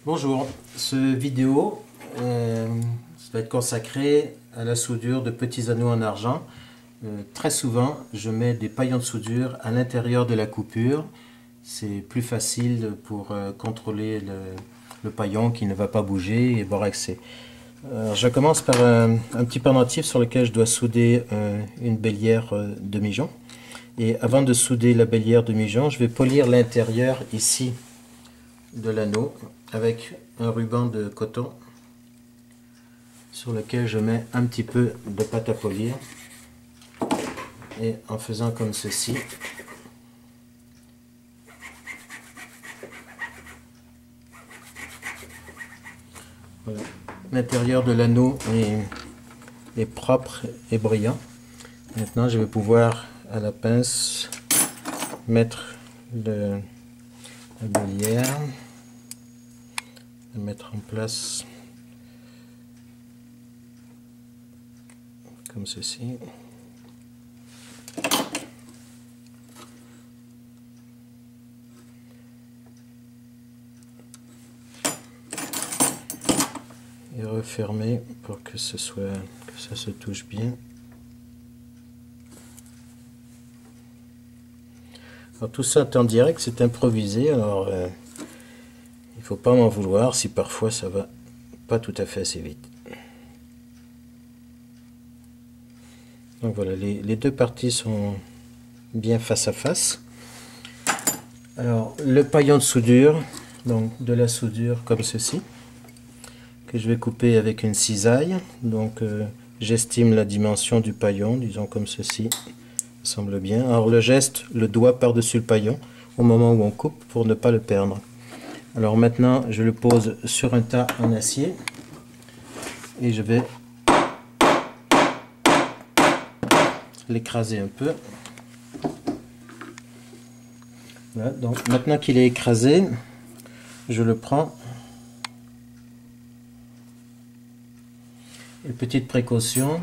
Bonjour, ce vidéo va être consacré à la soudure de petits anneaux en argent. Très souvent, je mets des paillons de soudure à l'intérieur de la coupure. C'est plus facile pour contrôler le paillon qui ne va pas bouger et boraxer. Je commence par un petit pendentif sur lequel je dois souder une bélière demi-jonc. Et avant de souder la bélière demi-jonc, je vais polir l'intérieur ici de l'anneau avec un ruban de coton sur lequel je mets un petit peu de pâte à polir, et en faisant comme ceci, voilà. L'intérieur de l'anneau est propre et brillant. Maintenant je vais pouvoir à la pince mettre la bélière, mettre en place comme ceci. Et refermer pour que ça se touche bien. Alors tout ça est en direct, c'est improvisé, alors il ne faut pas m'en vouloir si parfois ça va pas tout à fait assez vite. Donc voilà, les deux parties sont bien face à face. Alors le paillon de soudure, donc de la soudure comme ceci, que je vais couper avec une cisaille. Donc j'estime la dimension du paillon, disons comme ceci, ça semble bien. Alors le geste, le doigt par-dessus le paillon au moment où on coupe pour ne pas le perdre. Alors maintenant je le pose sur un tas en acier et je vais l'écraser un peu. Voilà, donc maintenant qu'il est écrasé, je le prends. Et petite précaution,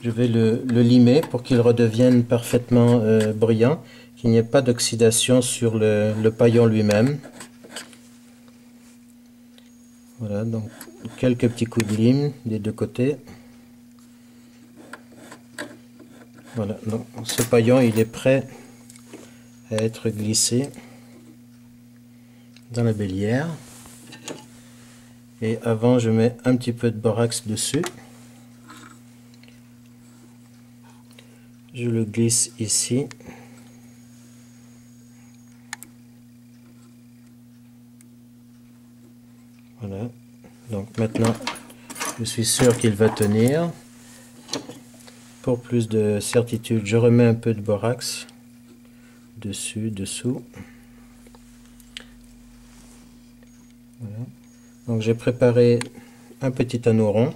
je vais le limer pour qu'il redevienne parfaitement brillant, qu'il n'y ait pas d'oxydation sur le paillon lui-même. Voilà, donc quelques petits coups de lime des deux côtés. Voilà, donc ce paillon il est prêt à être glissé dans la bélière. Et avant, je mets un petit peu de borax dessus. Je le glisse ici. Voilà. Donc maintenant, je suis sûr qu'il va tenir. Pour plus de certitude, je remets un peu de borax dessus, dessous. Voilà. Donc j'ai préparé un petit anneau rond,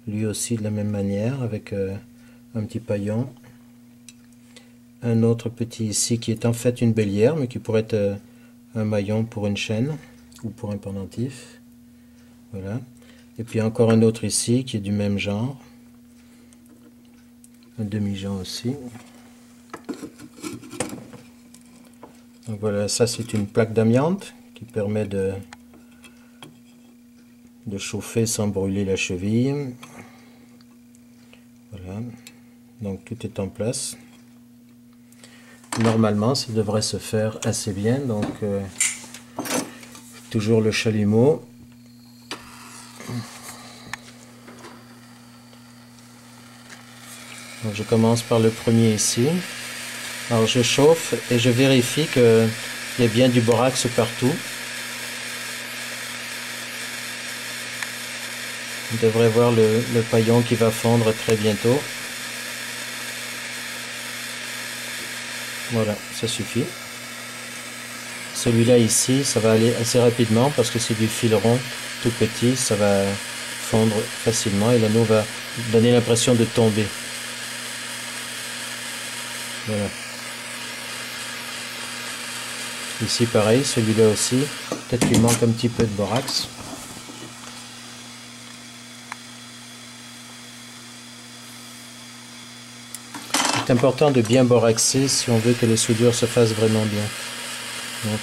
lui aussi de la même manière, avec un petit paillon. Un autre petit ici qui est en fait une bélière, mais qui pourrait être un maillon pour une chaîne ou pour un pendentif. Voilà. Et puis encore un autre ici qui est du même genre. Un demi-jonc aussi. Donc voilà, ça c'est une plaque d'amiante qui permet de chauffer sans brûler la cheville. Voilà, donc tout est en place. Normalement ça devrait se faire assez bien, donc toujours le chalumeau. Donc je commence par le premier ici. Alors je chauffe et je vérifie qu'il y a bien du borax partout. On devrait voir le paillon qui va fondre très bientôt. Voilà, ça suffit. Celui-là ici, ça va aller assez rapidement parce que c'est du fil rond tout petit, ça va fondre facilement et l'anneau va donner l'impression de tomber. Voilà. Ici pareil, celui-là aussi, peut-être qu'il manque un petit peu de borax. C'est important de bien boraxer si on veut que les soudures se fassent vraiment bien. Donc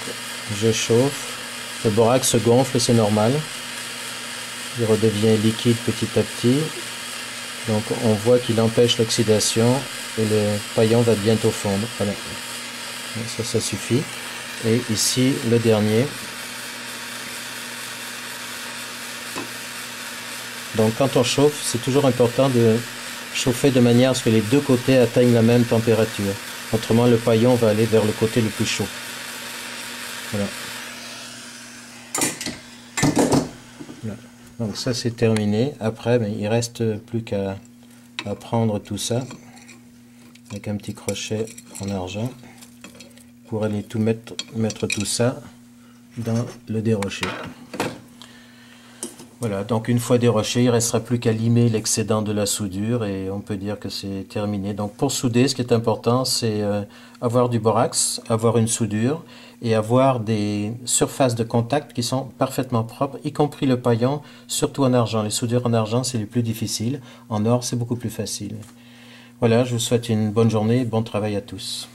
Je chauffe, le borax se gonfle, c'est normal. Il redevient liquide petit à petit. Donc on voit qu'il empêche l'oxydation et le paillon va bientôt fondre. Voilà. Ça suffit. Et ici, le dernier. Donc quand on chauffe, c'est toujours important de chauffer de manière à ce que les deux côtés atteignent la même température. Autrement, le paillon va aller vers le côté le plus chaud. Voilà. Voilà. Donc ça c'est terminé. Après, il ne reste plus qu'à prendre tout ça avec un petit crochet en argent pour aller tout mettre tout ça dans le dérocher. Voilà, donc une fois déroché, il ne restera plus qu'à limer l'excédent de la soudure et on peut dire que c'est terminé. Donc pour souder, ce qui est important, c'est avoir du borax, avoir une soudure et avoir des surfaces de contact qui sont parfaitement propres, y compris le paillon, surtout en argent. Les soudures en argent, c'est les plus difficiles. En or, c'est beaucoup plus facile. Voilà, je vous souhaite une bonne journée et bon travail à tous.